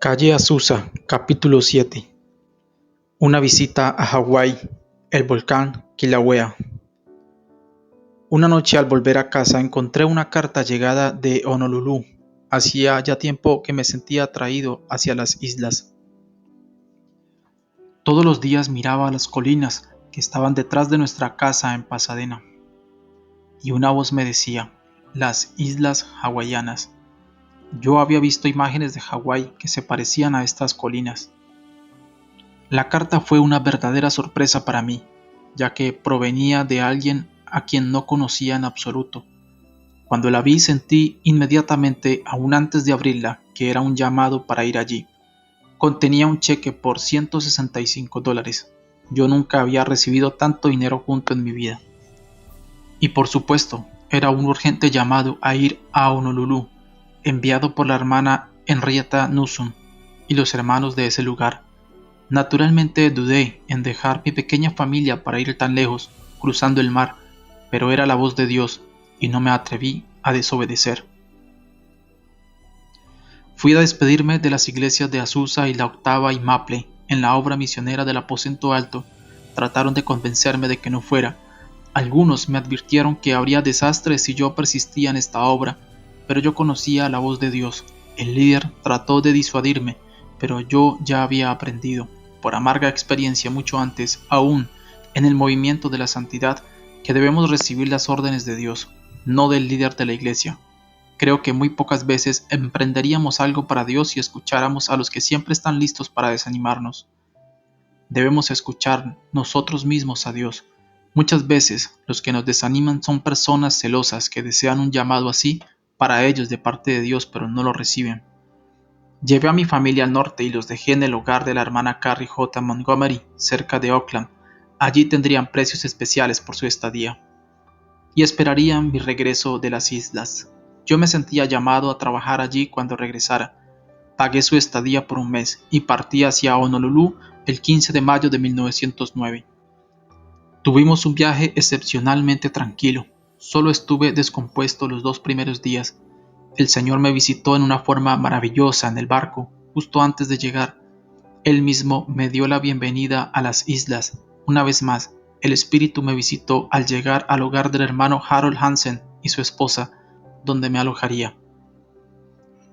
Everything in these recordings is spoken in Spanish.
Calle Azusa, capítulo 7. Una visita a Hawái, el volcán Kilauea. Una noche al volver a casa encontré una carta llegada de Honolulu. Hacía ya tiempo que me sentía atraído hacia las islas. Todos los días miraba las colinas que estaban detrás de nuestra casa en Pasadena. Y una voz me decía, las islas hawaianas. Yo había visto imágenes de Hawái que se parecían a estas colinas. La carta fue una verdadera sorpresa para mí, ya que provenía de alguien a quien no conocía en absoluto. Cuando la vi sentí inmediatamente, aún antes de abrirla, que era un llamado para ir allí. Contenía un cheque por $165. Yo nunca había recibido tanto dinero junto en mi vida. Y por supuesto, era un urgente llamado a ir a Honolulu, enviado por la hermana Henrietta Nuzum y los hermanos de ese lugar. Naturalmente dudé en dejar mi pequeña familia para ir tan lejos, cruzando el mar, pero era la voz de Dios y no me atreví a desobedecer. Fui a despedirme de las iglesias de Azusa y la Octava y Maple. En la obra misionera del Aposento Alto trataron de convencerme de que no fuera. Algunos me advirtieron que habría desastres si yo persistía en esta obra, pero yo conocía la voz de Dios. El líder trató de disuadirme, pero yo ya había aprendido, por amarga experiencia mucho antes, aún en el movimiento de la santidad, que debemos recibir las órdenes de Dios, no del líder de la iglesia. Creo que muy pocas veces emprenderíamos algo para Dios si escucháramos a los que siempre están listos para desanimarnos. Debemos escuchar nosotros mismos a Dios. Muchas veces los que nos desaniman son personas celosas que desean un llamado así para ellos de parte de Dios, pero no lo reciben. Llevé a mi familia al norte y los dejé en el hogar de la hermana Carrie J. Montgomery, cerca de Oakland. Allí tendrían precios especiales por su estadía y esperarían mi regreso de las islas. Yo me sentía llamado a trabajar allí cuando regresara. Pagué su estadía por un mes y partí hacia Honolulu el 15 de mayo de 1909. Tuvimos un viaje excepcionalmente tranquilo. Solo estuve descompuesto los 2 primeros días. El Señor me visitó en una forma maravillosa en el barco, justo antes de llegar. Él mismo me dio la bienvenida a las islas. Una vez más, el Espíritu me visitó al llegar al hogar del hermano Harold Hansen y su esposa, donde me alojaría.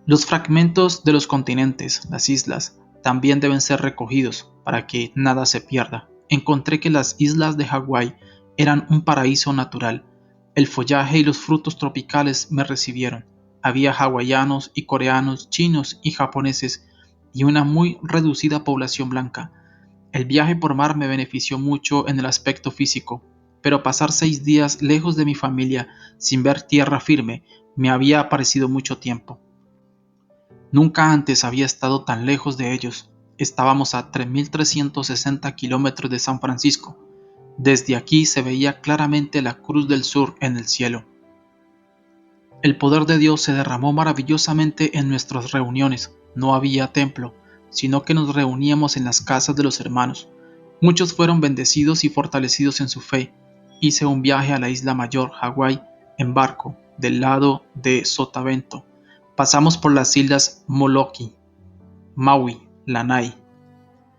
Los fragmentos de los continentes, las islas, también deben ser recogidos para que nada se pierda. Encontré que las islas de Hawái eran un paraíso natural. El follaje y los frutos tropicales me recibieron. Había hawaianos y coreanos, chinos y japoneses, y una muy reducida población blanca. El viaje por mar me benefició mucho en el aspecto físico, pero pasar 6 días lejos de mi familia sin ver tierra firme me había parecido mucho tiempo. Nunca antes había estado tan lejos de ellos. Estábamos a 3.360 kilómetros de San Francisco. Desde aquí se veía claramente la Cruz del Sur en el cielo. El poder de Dios se derramó maravillosamente en nuestras reuniones. No había templo, sino que nos reuníamos en las casas de los hermanos. Muchos fueron bendecidos y fortalecidos en su fe. Hice un viaje a la isla mayor, Hawái, en barco, del lado de Sotavento. Pasamos por las islas Molokai, Maui, Lanai,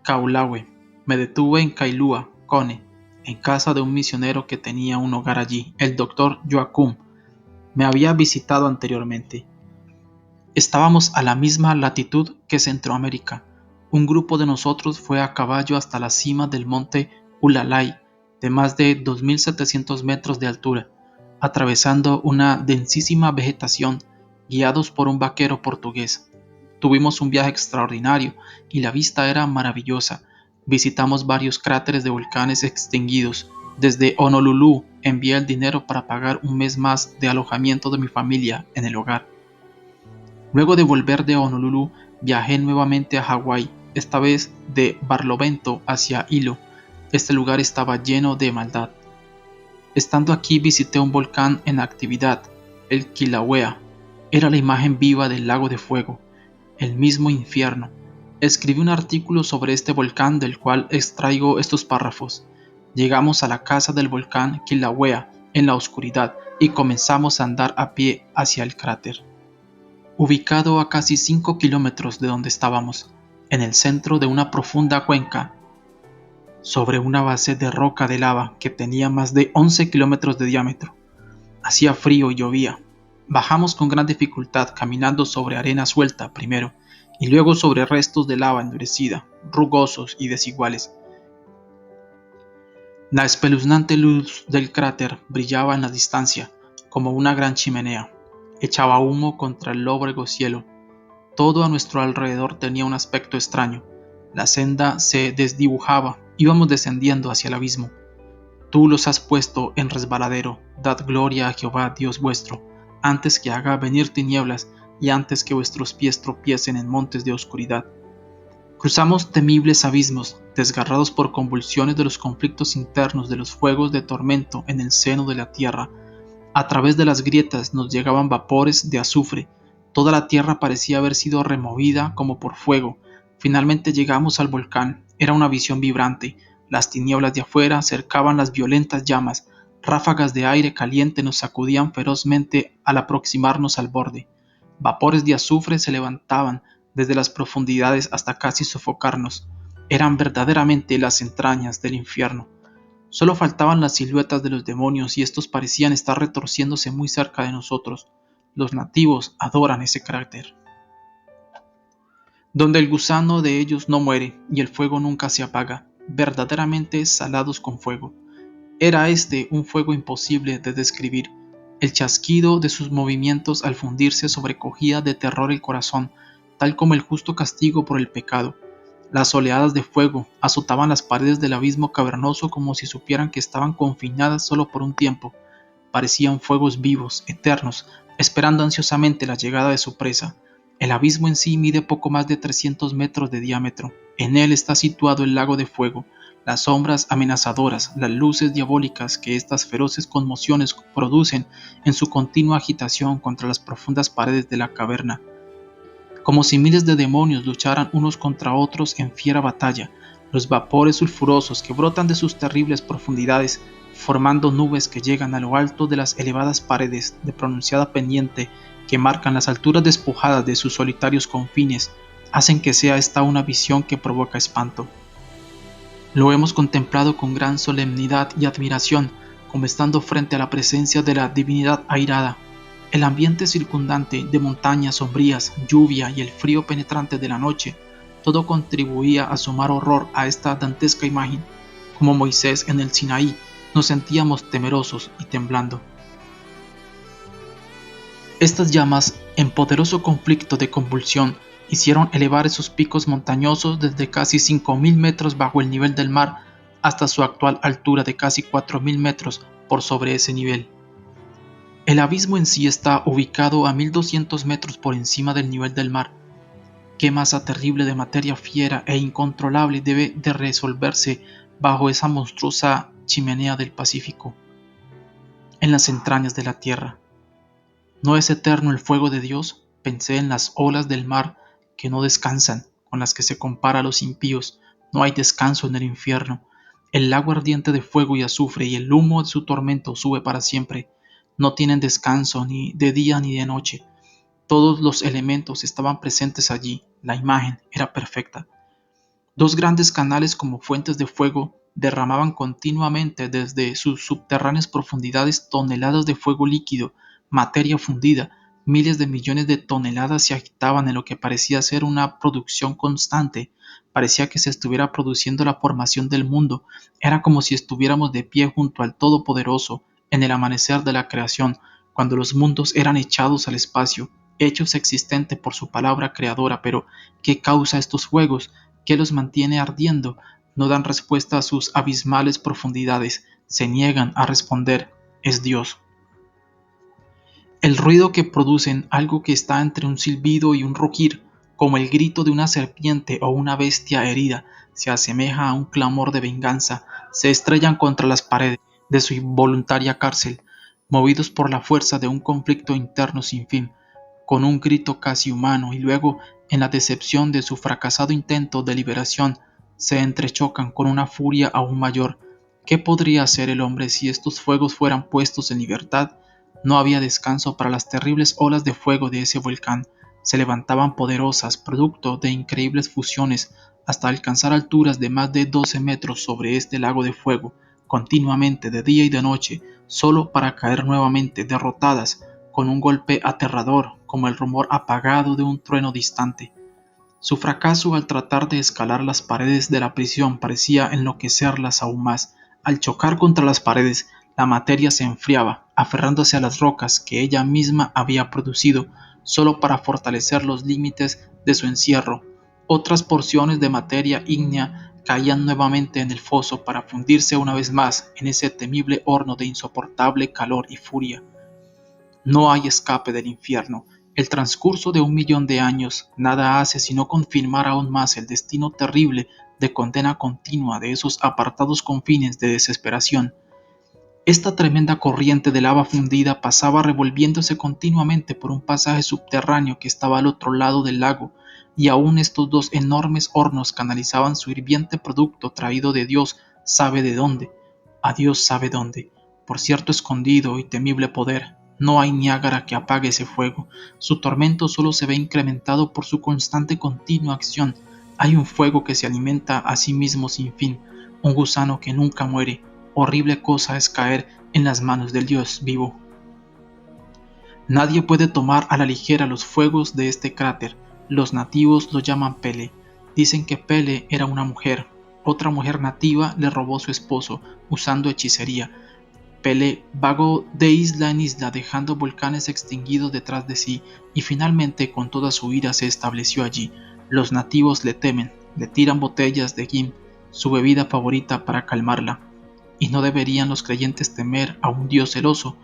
Kaulaue. Me detuve en Kailua, Kone, en casa de un misionero que tenía un hogar allí, el Dr. Joachim. Me había visitado anteriormente. Estábamos a la misma latitud que Centroamérica. Un grupo de nosotros fue a caballo hasta la cima del monte Hualalai, de más de 2.700 metros de altura, atravesando una densísima vegetación, guiados por un vaquero portugués. Tuvimos un viaje extraordinario y la vista era maravillosa. Visitamos varios cráteres de volcanes extinguidos. Desde Honolulu envié el dinero para pagar un mes más de alojamiento de mi familia en el hogar. Luego de volver de Honolulu, viajé nuevamente a Hawái, esta vez de Barlovento hacia Hilo. Este lugar estaba lleno de maldad. Estando aquí visité un volcán en actividad, el Kilauea. Era la imagen viva del lago de fuego, el mismo infierno. Escribí un artículo sobre este volcán del cual extraigo estos párrafos. Llegamos a la casa del volcán Kilauea en la oscuridad y comenzamos a andar a pie hacia el cráter. ubicado a casi 5 kilómetros de donde estábamos, en el centro de una profunda cuenca, sobre una base de roca de lava que tenía más de 11 kilómetros de diámetro. Hacía frío y llovía. Bajamos con gran dificultad, caminando sobre arena suelta primero, y luego sobre restos de lava endurecida, rugosos y desiguales. La espeluznante luz del cráter brillaba en la distancia, como una gran chimenea. Echaba humo contra el lóbrego cielo. Todo a nuestro alrededor tenía un aspecto extraño. La senda se desdibujaba, íbamos descendiendo hacia el abismo. Tú los has puesto en resbaladero, dad gloria a Jehová Dios vuestro, antes que haga venir tinieblas y antes que vuestros pies tropiecen en montes de oscuridad. Cruzamos temibles abismos, desgarrados por convulsiones de los conflictos internos de los fuegos de tormento en el seno de la tierra. A través de las grietas nos llegaban vapores de azufre. Toda la tierra parecía haber sido removida como por fuego. Finalmente llegamos al volcán. Era una visión vibrante. Las tinieblas de afuera cercaban las violentas llamas. Ráfagas de aire caliente nos sacudían ferozmente al aproximarnos al borde. Vapores de azufre se levantaban desde las profundidades hasta casi sofocarnos. Eran verdaderamente las entrañas del infierno. Solo faltaban las siluetas de los demonios y estos parecían estar retorciéndose muy cerca de nosotros. Los nativos adoran ese carácter, donde el gusano de ellos no muere y el fuego nunca se apaga, verdaderamente salados con fuego. Era este un fuego imposible de describir. El chasquido de sus movimientos al fundirse sobrecogía de terror el corazón, tal como el justo castigo por el pecado. Las oleadas de fuego azotaban las paredes del abismo cavernoso como si supieran que estaban confinadas solo por un tiempo. Parecían fuegos vivos, eternos, esperando ansiosamente la llegada de su presa. El abismo en sí mide poco más de 300 metros de diámetro. En él está situado el lago de fuego, las sombras amenazadoras, las luces diabólicas que estas feroces conmociones producen en su continua agitación contra las profundas paredes de la caverna, como si miles de demonios lucharan unos contra otros en fiera batalla. Los vapores sulfurosos que brotan de sus terribles profundidades, formando nubes que llegan a lo alto de las elevadas paredes de pronunciada pendiente que marcan las alturas despojadas de sus solitarios confines, hacen que sea esta una visión que provoca espanto. Lo hemos contemplado con gran solemnidad y admiración, como estando frente a la presencia de la divinidad airada. El ambiente circundante de montañas sombrías, lluvia y el frío penetrante de la noche, todo contribuía a sumar horror a esta dantesca imagen. Como Moisés en el Sinaí, nos sentíamos temerosos y temblando. Estas llamas, en poderoso conflicto de convulsión, hicieron elevar esos picos montañosos desde casi 5.000 metros bajo el nivel del mar hasta su actual altura de casi 4.000 metros por sobre ese nivel. El abismo en sí está ubicado a 1.200 metros por encima del nivel del mar. Qué masa terrible de materia fiera e incontrolable debe de resolverse bajo esa monstruosa chimenea del Pacífico, en las entrañas de la tierra. ¿No es eterno el fuego de Dios? Pensé en las olas del mar que no descansan, con las que se compara a los impíos. No hay descanso en el infierno. El lago ardiente de fuego y azufre y el humo de su tormento sube para siempre. No tienen descanso ni de día ni de noche. Todos los elementos estaban presentes allí. La imagen era perfecta. Dos grandes canales como fuentes de fuego derramaban continuamente desde sus subterráneas profundidades toneladas de fuego líquido, materia fundida. Miles de millones de toneladas se agitaban en lo que parecía ser una producción constante. Parecía que se estuviera produciendo la formación del mundo. Era como si estuviéramos de pie junto al Todopoderoso en el amanecer de la creación, cuando los mundos eran echados al espacio, hechos existentes por su palabra creadora. Pero, ¿qué causa estos fuegos? ¿Qué los mantiene ardiendo? No dan respuesta a sus abismales profundidades, se niegan a responder. Es Dios. El ruido que producen, algo que está entre un silbido y un rugir, como el grito de una serpiente o una bestia herida, se asemeja a un clamor de venganza. Se estrellan contra las paredes de su involuntaria cárcel, movidos por la fuerza de un conflicto interno sin fin, con un grito casi humano, y luego, en la decepción de su fracasado intento de liberación, se entrechocan con una furia aún mayor. ¿Qué podría hacer el hombre si estos fuegos fueran puestos en libertad? No había descanso para las terribles olas de fuego de ese volcán. se levantaban poderosas, producto de increíbles fusiones, hasta alcanzar alturas de más de 12 metros sobre este lago de fuego, continuamente de día y de noche, solo para caer nuevamente derrotadas con un golpe aterrador, como el rumor apagado de un trueno distante. Su fracaso al tratar de escalar las paredes de la prisión parecía enloquecerlas aún más. Al chocar contra las paredes, la materia se enfriaba, aferrándose a las rocas que ella misma había producido, solo para fortalecer los límites de su encierro. Otras porciones de materia ígnea caían nuevamente en el foso para fundirse una vez más en ese temible horno de insoportable calor y furia. No hay escape del infierno. El transcurso de 1 millón de años nada hace sino confirmar aún más el destino terrible de condena continua de esos apartados confines de desesperación. Esta tremenda corriente de lava fundida pasaba revolviéndose continuamente por un pasaje subterráneo que estaba al otro lado del lago, y aún estos dos enormes hornos canalizaban su hirviente producto traído de Dios sabe de dónde, a Dios sabe dónde, por cierto escondido y temible poder. No hay Niágara que apague ese fuego. Su tormento solo se ve incrementado por su constante continua acción. Hay un fuego que se alimenta a sí mismo sin fin, un gusano que nunca muere. Horrible cosa es caer en las manos del Dios vivo. Nadie puede tomar a la ligera los fuegos de este cráter. Los nativos lo llaman Pele. Dicen que Pele era una mujer. Otra mujer nativa le robó su esposo, usando hechicería. Pele vagó de isla en isla dejando volcanes extinguidos detrás de sí y finalmente con toda su ira se estableció allí. Los nativos le temen, le tiran botellas de gin, su bebida favorita, para calmarla. ¿Y no deberían los creyentes temer a un Dios celoso?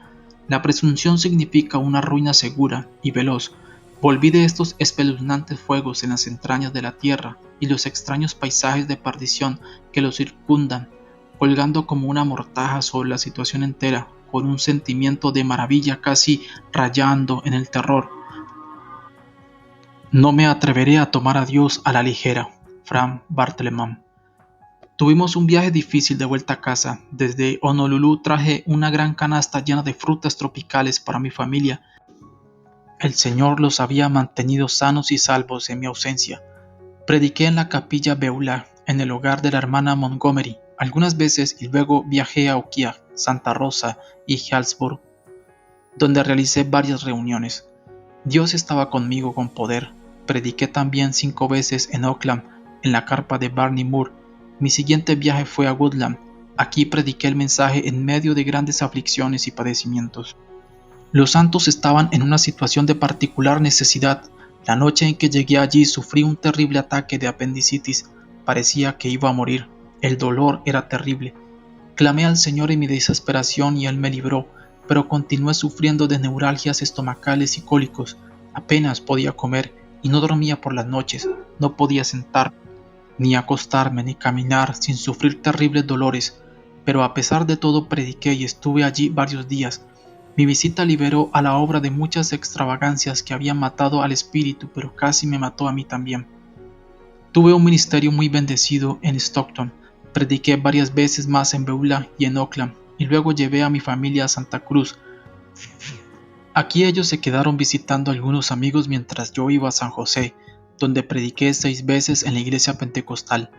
La presunción significa una ruina segura y veloz. Volví de estos espeluznantes fuegos en las entrañas de la tierra y los extraños paisajes de perdición que los circundan, colgando como una mortaja sobre la situación entera, con un sentimiento de maravilla casi rayando en el terror. No me atreveré a tomar a Dios a la ligera. Frank Bartleman. Tuvimos un viaje difícil de vuelta a casa. Desde Honolulu traje una gran canasta llena de frutas tropicales para mi familia. El Señor los había mantenido sanos y salvos en mi ausencia. Prediqué en la capilla Beulah, en el hogar de la hermana Montgomery, algunas veces, y luego viajé a Ukiah, Santa Rosa y Hillsborough, donde realicé varias reuniones. Dios estaba conmigo con poder. Prediqué también 5 veces en Oakland, en la carpa de Barney Moore. Mi siguiente viaje fue a Woodland. Aquí prediqué el mensaje en medio de grandes aflicciones y padecimientos. Los santos estaban en una situación de particular necesidad. La noche en que llegué allí sufrí un terrible ataque de apendicitis. Parecía que iba a morir. El dolor era terrible. Clamé al Señor en mi desesperación y Él me libró, pero continué sufriendo de neuralgias estomacales y cólicos. Apenas podía comer y no dormía por las noches. No podía sentarme, ni acostarme, ni caminar sin sufrir terribles dolores. Pero a pesar de todo prediqué y estuve allí varios días. Mi visita liberó a la obra de muchas extravagancias que habían matado al espíritu, pero casi me mató a mí también. Tuve un ministerio muy bendecido en Stockton. Prediqué varias veces más en Beulah y en Oakland, y luego llevé a mi familia a Santa Cruz. Aquí ellos se quedaron visitando a algunos amigos mientras yo iba a San José, donde prediqué 6 veces en la iglesia pentecostal.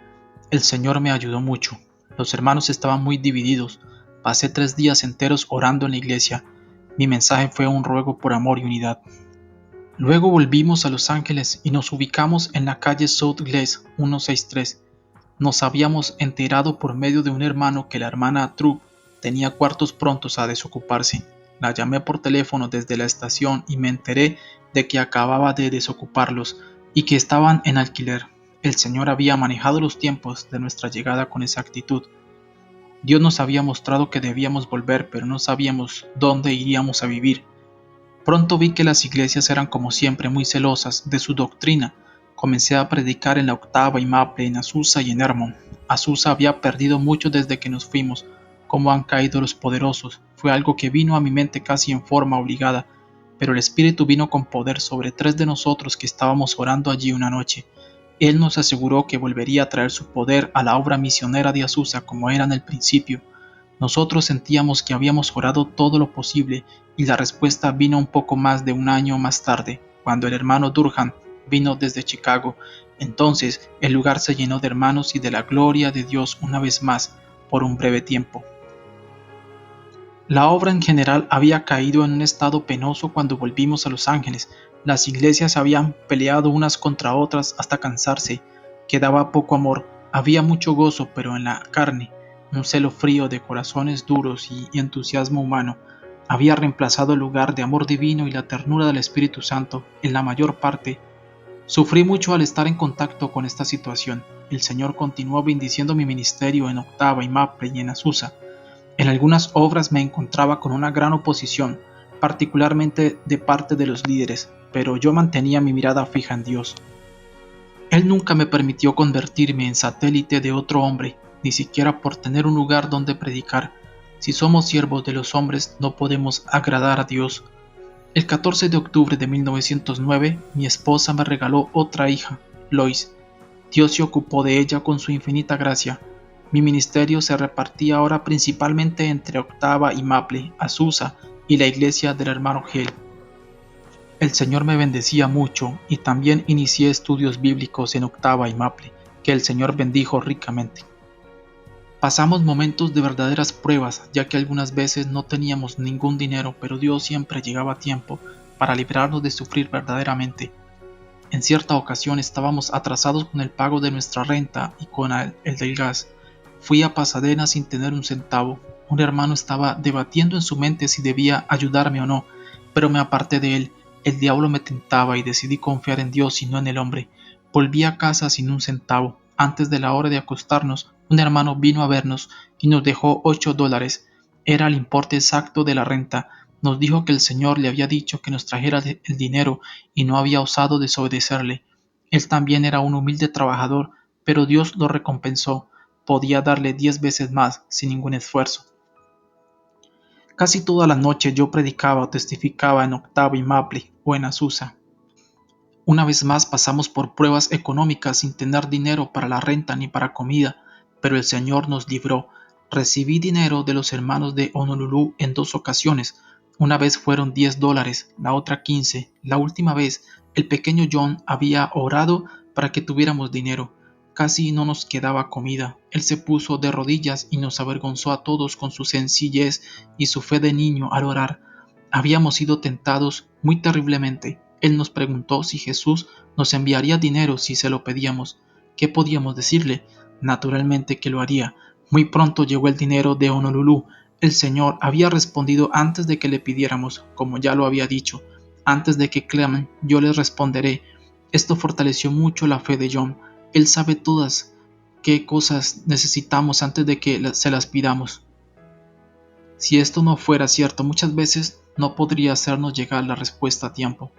El Señor me ayudó mucho. Los hermanos estaban muy divididos. Pasé 3 días enteros orando en la iglesia. Mi mensaje fue un ruego por amor y unidad. Luego volvimos a Los Ángeles y nos ubicamos en la calle South Glass 163. Nos habíamos enterado por medio de un hermano que la hermana True tenía cuartos prontos a desocuparse. La llamé por teléfono desde la estación y me enteré de que acababa de desocuparlos y que estaban en alquiler. El Señor había manejado los tiempos de nuestra llegada con exactitud. Dios nos había mostrado que debíamos volver, pero no sabíamos dónde iríamos a vivir. Pronto vi que las iglesias eran como siempre muy celosas de su doctrina. Comencé a predicar en la Octava y Maple, en Azusa y en Hermon. Azusa había perdido mucho desde que nos fuimos. Cómo han caído los poderosos. Fue algo que vino a mi mente casi en forma obligada, pero el Espíritu vino con poder sobre 3 de nosotros que estábamos orando allí una noche. Él nos aseguró que volvería a traer su poder a la obra misionera de Azusa como era en el principio. Nosotros sentíamos que habíamos orado todo lo posible y la respuesta vino un poco más de un año más tarde. cuando el hermano Durham vino desde Chicago. Entonces el lugar se llenó de hermanos y de la gloria de Dios una vez más, por un breve tiempo. La obra en general había caído en un estado penoso cuando volvimos a Los Ángeles. Las iglesias habían peleado unas contra otras hasta cansarse. Quedaba poco amor, había mucho gozo, pero en la carne, un celo frío de corazones duros y entusiasmo humano había reemplazado el lugar de amor divino y la ternura del Espíritu Santo en la mayor parte. Sufrí mucho al estar en contacto con esta situación. El Señor continuó bendiciendo mi ministerio en Octava y Maple y en Azusa. En algunas obras me encontraba con una gran oposición, particularmente de parte de los líderes, pero yo mantenía mi mirada fija en Dios. Él nunca me permitió convertirme en satélite de otro hombre, ni siquiera por tener un lugar donde predicar. Si somos siervos de los hombres, no podemos agradar a Dios. El 14 de octubre de 1909, mi esposa me regaló otra hija, Lois. Dios se ocupó de ella con su infinita gracia. Mi ministerio se repartía ahora principalmente entre Octava y Maple, Azusa y la iglesia del hermano Hill. El Señor me bendecía mucho y también inicié estudios bíblicos en Octava y Maple, que el Señor bendijo ricamente. Pasamos momentos de verdaderas pruebas, ya que algunas veces no teníamos ningún dinero, pero Dios siempre llegaba a tiempo para librarnos de sufrir verdaderamente. En cierta ocasión estábamos atrasados con el pago de nuestra renta y con el del gas. Fui a Pasadena sin tener un centavo. Un hermano estaba debatiendo en su mente si debía ayudarme o no, pero me aparté de él. El diablo me tentaba y decidí confiar en Dios y no en el hombre. Volví a casa sin un centavo. Antes de la hora de acostarnos, un hermano vino a vernos y nos dejó $8. Era el importe exacto de la renta. Nos dijo que el Señor le había dicho que nos trajera el dinero y no había osado desobedecerle. Él también era un humilde trabajador, pero Dios lo recompensó. Podía darle 10 veces más sin ningún esfuerzo. Casi toda la noche yo predicaba o testificaba en Octava y Maple o en Azusa. Una vez más pasamos por pruebas económicas sin tener dinero para la renta ni para comida, pero el Señor nos libró. Recibí dinero de los hermanos de Honolulu en 2 ocasiones. Una vez fueron $10, la otra 15. La última vez, el pequeño John había orado para que tuviéramos dinero. Casi no nos quedaba comida. Él se puso de rodillas y nos avergonzó a todos con su sencillez y su fe de niño al orar. Habíamos sido tentados muy terriblemente. Él nos preguntó si Jesús nos enviaría dinero si se lo pedíamos. ¿Qué podíamos decirle? Naturalmente que lo haría. Muy pronto llegó el dinero de Honolulu. El Señor había respondido antes de que le pidiéramos, como ya lo había dicho. Antes de que clamen, yo les responderé. Esto fortaleció mucho la fe de John. Él sabe todas qué cosas necesitamos antes de que se las pidamos. Si esto no fuera cierto, muchas veces no podría hacernos llegar la respuesta a tiempo.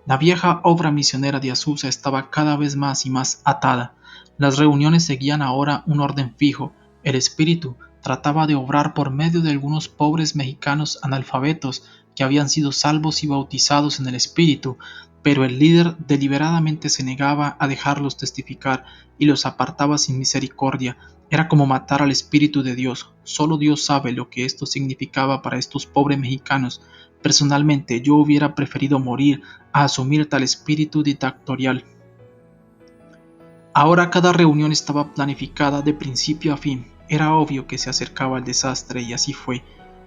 La vieja obra misionera de Azusa estaba cada vez más y más atada. Las reuniones seguían ahora un orden fijo. El Espíritu trataba de obrar por medio de algunos pobres mexicanos analfabetos que habían sido salvos y bautizados en el Espíritu, pero el líder deliberadamente se negaba a dejarlos testificar y los apartaba sin misericordia. Era como matar al Espíritu de Dios. Solo Dios sabe lo que esto significaba para estos pobres mexicanos. Personalmente, yo hubiera preferido morir a asumir tal espíritu dictatorial. Ahora cada reunión estaba planificada de principio a fin. Era obvio que se acercaba el desastre y así fue.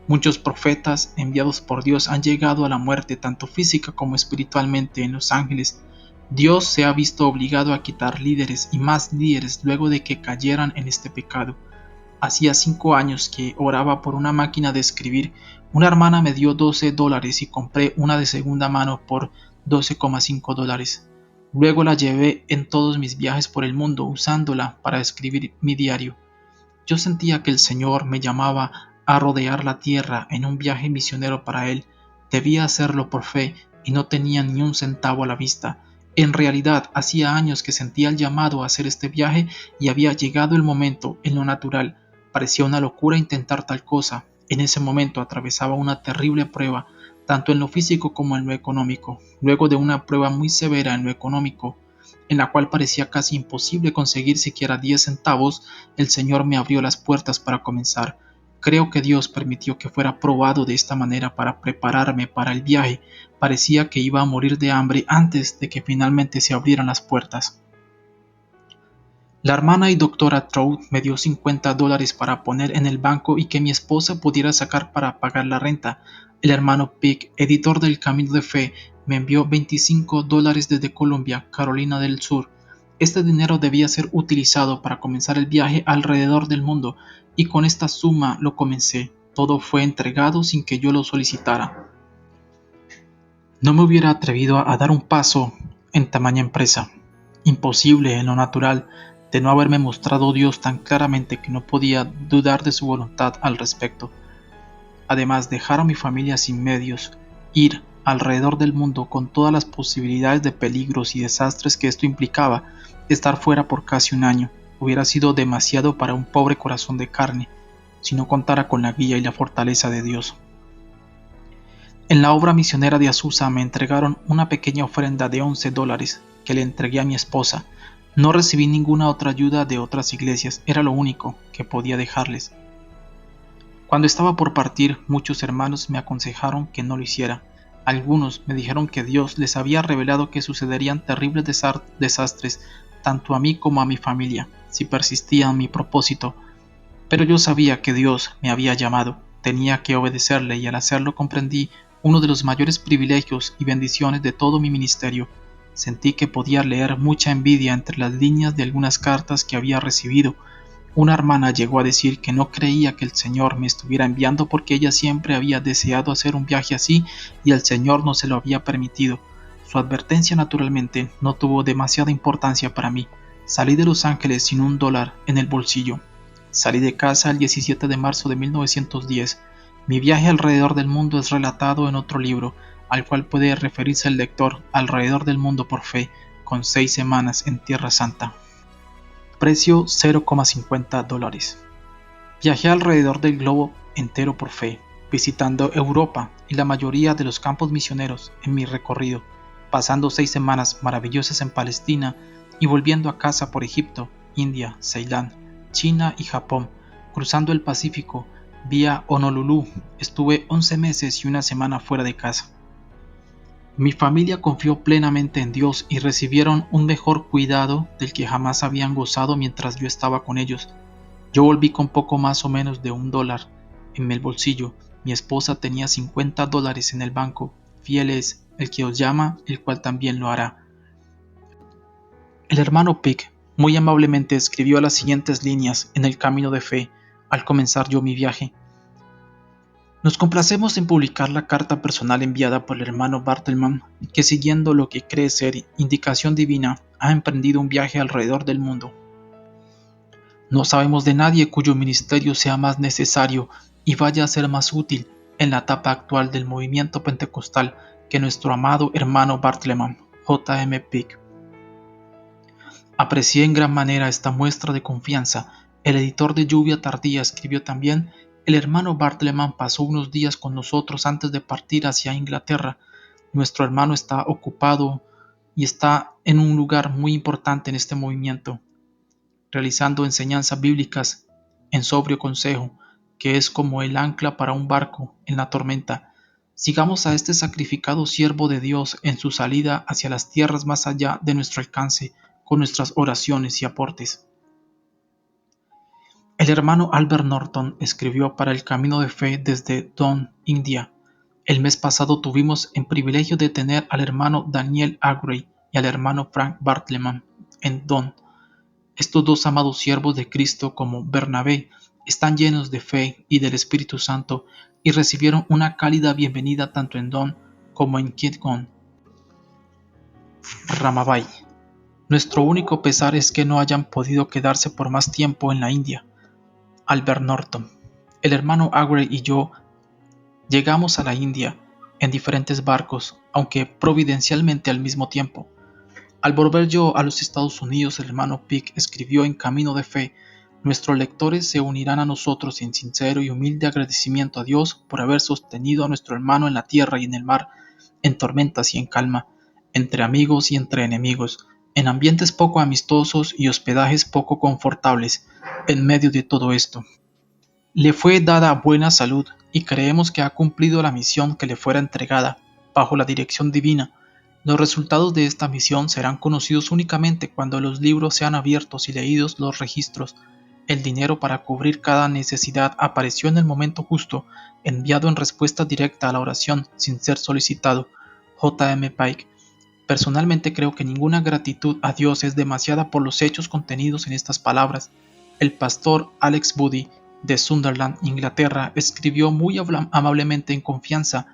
Muchos profetas enviados por Dios han llegado a la muerte tanto física como espiritualmente en Los Ángeles. Dios se ha visto obligado a quitar líderes y más líderes luego de que cayeran en este pecado. Hacía 5 años que oraba por una máquina de escribir. Una hermana me dio $12 y compré una de segunda mano por $12,5. Luego la llevé en todos mis viajes por el mundo usándola para escribir mi diario. Yo sentía que el Señor me llamaba a rodear la tierra en un viaje misionero para Él. Debía hacerlo por fe y no tenía ni un centavo a la vista. En realidad, hacía años que sentía el llamado a hacer este viaje y había llegado el momento en lo natural. Parecía una locura intentar tal cosa. En ese momento atravesaba una terrible prueba, tanto en lo físico como en lo económico. Luego de una prueba muy severa en lo económico, en la cual parecía casi imposible conseguir siquiera 10 centavos, el Señor me abrió las puertas para comenzar. creo que Dios permitió que fuera probado de esta manera para prepararme para el viaje. Parecía que iba a morir de hambre antes de que finalmente se abrieran las puertas. La hermana y doctora Trout me dio $50 para poner en el banco y que mi esposa pudiera sacar para pagar la renta. El hermano Pick, editor del Camino de Fe, me envió $25 desde Columbia, Carolina del Sur. Este dinero debía ser utilizado para comenzar el viaje alrededor del mundo, y con esta suma lo comencé. Todo fue entregado sin que yo lo solicitara. No me hubiera atrevido a dar un paso en tamaña empresa. Imposible en lo natural, de no haberme mostrado Dios tan claramente que no podía dudar de su voluntad al respecto. Además, dejar a mi familia sin medios, ir alrededor del mundo con todas las posibilidades de peligros y desastres que esto implicaba, estar fuera por casi un año, hubiera sido demasiado para un pobre corazón de carne, si no contara con la guía y la fortaleza de Dios. En la obra misionera de Azusa me entregaron una pequeña ofrenda de $11 que le entregué a mi esposa. No recibí ninguna otra ayuda de otras iglesias, era lo único que podía dejarles. Cuando estaba por partir, muchos hermanos me aconsejaron que no lo hiciera. Algunos me dijeron que Dios les había revelado que sucederían terribles desastres tanto a mí como a mi familia si persistía en mi propósito. Pero yo sabía que Dios me había llamado, tenía que obedecerle, y al hacerlo comprendí uno de los mayores privilegios y bendiciones de todo mi ministerio. Sentí que podía leer mucha envidia entre las líneas de algunas cartas que había recibido. Una hermana llegó a decir que no creía que el Señor me estuviera enviando porque ella siempre había deseado hacer un viaje así y el Señor no se lo había permitido. Su advertencia naturalmente no tuvo demasiada importancia para mí. Salí de Los Ángeles sin $1 en el bolsillo. Salí de casa el 17 de marzo de 1910. Mi viaje alrededor del mundo es relatado en otro libro, al cual puede referirse el lector, Alrededor del mundo por fe, con 6 semanas en Tierra Santa. Precio $0,50. Viajé alrededor del globo entero por fe, visitando Europa y la mayoría de los campos misioneros en mi recorrido, pasando 6 semanas maravillosas en Palestina y volviendo a casa por Egipto, India, Ceilán, China y Japón, cruzando el Pacífico vía Honolulu. Estuve 11 meses y una semana fuera de casa. Mi familia confió plenamente en Dios y recibieron un mejor cuidado del que jamás habían gozado mientras yo estaba con ellos. Yo volví con poco más o menos de $1 en el bolsillo. Mi esposa tenía $50 en el banco. Fiel es el que os llama, el cual también lo hará. El hermano Pick muy amablemente escribió las siguientes líneas en el Camino de Fe al comenzar yo mi viaje. Nos complacemos en publicar la carta personal enviada por el hermano Bartleman, que siguiendo lo que cree ser indicación divina, ha emprendido un viaje alrededor del mundo. No sabemos de nadie cuyo ministerio sea más necesario y vaya a ser más útil en la etapa actual del movimiento pentecostal que nuestro amado hermano Bartleman, J. M. Pick. Aprecié en gran manera esta muestra de confianza. El editor de Lluvia Tardía escribió también: el hermano Bartleman pasó unos días con nosotros antes de partir hacia Inglaterra. Nuestro hermano está ocupado y está en un lugar muy importante en este movimiento, realizando enseñanzas bíblicas en sobrio consejo, que es como el ancla para un barco en la tormenta. Sigamos a este sacrificado siervo de Dios en su salida hacia las tierras más allá de nuestro alcance, con nuestras oraciones y aportes. El hermano Albert Norton escribió para el Camino de Fe desde Don, India. El mes pasado tuvimos el privilegio de tener al hermano Daniel Agray y al hermano Frank Bartleman en Don. Estos dos amados siervos de Cristo, como Bernabé, están llenos de fe y del Espíritu Santo y recibieron una cálida bienvenida tanto en Don como en Kitgum, Ramabai. Nuestro único pesar es que no hayan podido quedarse por más tiempo en la India. Albert Norton. El hermano Agray y yo llegamos a la India en diferentes barcos, aunque providencialmente al mismo tiempo. Al volver yo a los Estados Unidos, el hermano Pick escribió en Camino de Fe: nuestros lectores se unirán a nosotros en sincero y humilde agradecimiento a Dios por haber sostenido a nuestro hermano en la tierra y en el mar, en tormentas y en calma, entre amigos y entre enemigos, en ambientes poco amistosos y hospedajes poco confortables. En medio de todo esto, Le fue dada buena salud y creemos que ha cumplido la misión que le fuera entregada, bajo la dirección divina. Los resultados de esta misión serán conocidos únicamente cuando los libros sean abiertos y leídos los registros. El dinero para cubrir cada necesidad apareció en el momento justo, enviado en respuesta directa a la oración, sin ser solicitado. J. M. Pike. Personalmente creo que ninguna gratitud a Dios es demasiada por los hechos contenidos en estas palabras. El pastor Alex Buddy, de Sunderland, Inglaterra, escribió muy amablemente en confianza: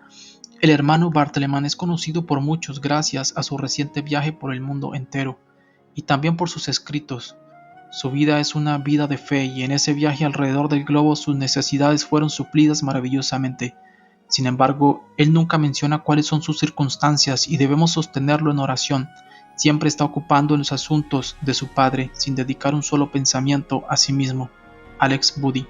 el hermano Bartleman es conocido por muchos gracias a su reciente viaje por el mundo entero, y también por sus escritos. Su vida es una vida de fe y en ese viaje alrededor del globo sus necesidades fueron suplidas maravillosamente. Sin embargo, él nunca menciona cuáles son sus circunstancias y debemos sostenerlo en oración. Siempre está ocupando en los asuntos de su padre sin dedicar un solo pensamiento a sí mismo. Alex Buddy.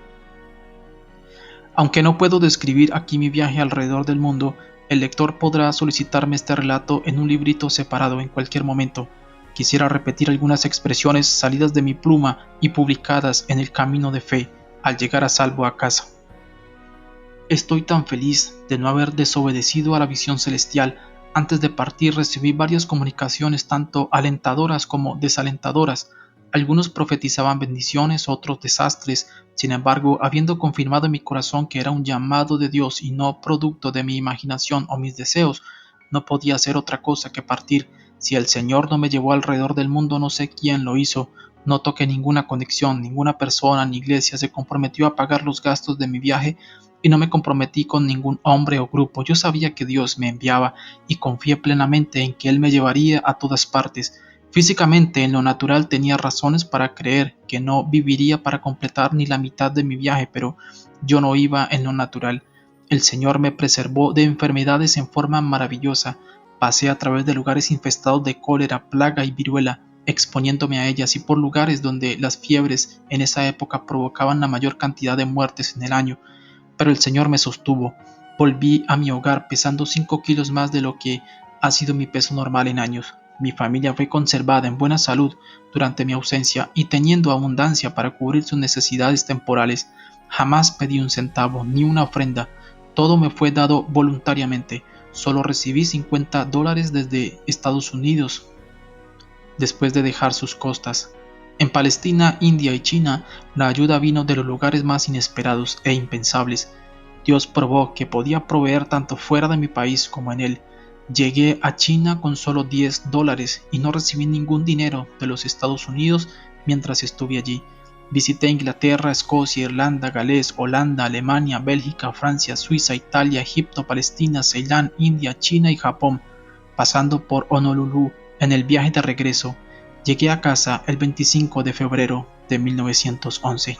Aunque no puedo describir aquí mi viaje alrededor del mundo, el lector podrá solicitarme este relato en un librito separado en cualquier momento. Quisiera repetir algunas expresiones salidas de mi pluma y publicadas en el camino de fe al llegar a salvo a casa. Estoy tan feliz de no haber desobedecido a la visión celestial. Antes de partir recibí varias comunicaciones tanto alentadoras como desalentadoras. Algunos profetizaban bendiciones, otros desastres. Sin embargo, habiendo confirmado en mi corazón que era un llamado de Dios y no producto de mi imaginación o mis deseos, no podía hacer otra cosa que partir. Si el Señor no me llevó alrededor del mundo, no sé quién lo hizo. No toqué ninguna conexión, ninguna persona ni iglesia se comprometió a pagar los gastos de mi viaje y no me comprometí con ningún hombre o grupo. Yo sabía que Dios me enviaba y confié plenamente en que Él me llevaría a todas partes. Físicamente, en lo natural, tenía razones para creer que no viviría para completar ni la mitad de mi viaje, pero yo no iba en lo natural. El Señor me preservó de enfermedades en forma maravillosa. Pasé a través de lugares infestados de cólera, plaga y viruela, exponiéndome a ellas, y por lugares donde las fiebres en esa época provocaban la mayor cantidad de muertes en el año. Pero el Señor me sostuvo. Volví a mi hogar pesando 5 kilos más de lo que ha sido mi peso normal en años. Mi familia fue conservada en buena salud durante mi ausencia y teniendo abundancia para cubrir sus necesidades temporales. Jamás pedí un centavo ni una ofrenda. Todo me fue dado voluntariamente. Solo recibí $50 desde Estados Unidos después de dejar sus costas. En Palestina, India y China, la ayuda vino de los lugares más inesperados e impensables. Dios probó que podía proveer tanto fuera de mi país como en él. Llegué a China con solo $10 y no recibí ningún dinero de los Estados Unidos mientras estuve allí. Visité Inglaterra, Escocia, Irlanda, Gales, Holanda, Alemania, Bélgica, Francia, Suiza, Italia, Egipto, Palestina, Ceilán, India, China y Japón, pasando por Honolulu. En el viaje de regreso, llegué a casa el 25 de febrero de 1911.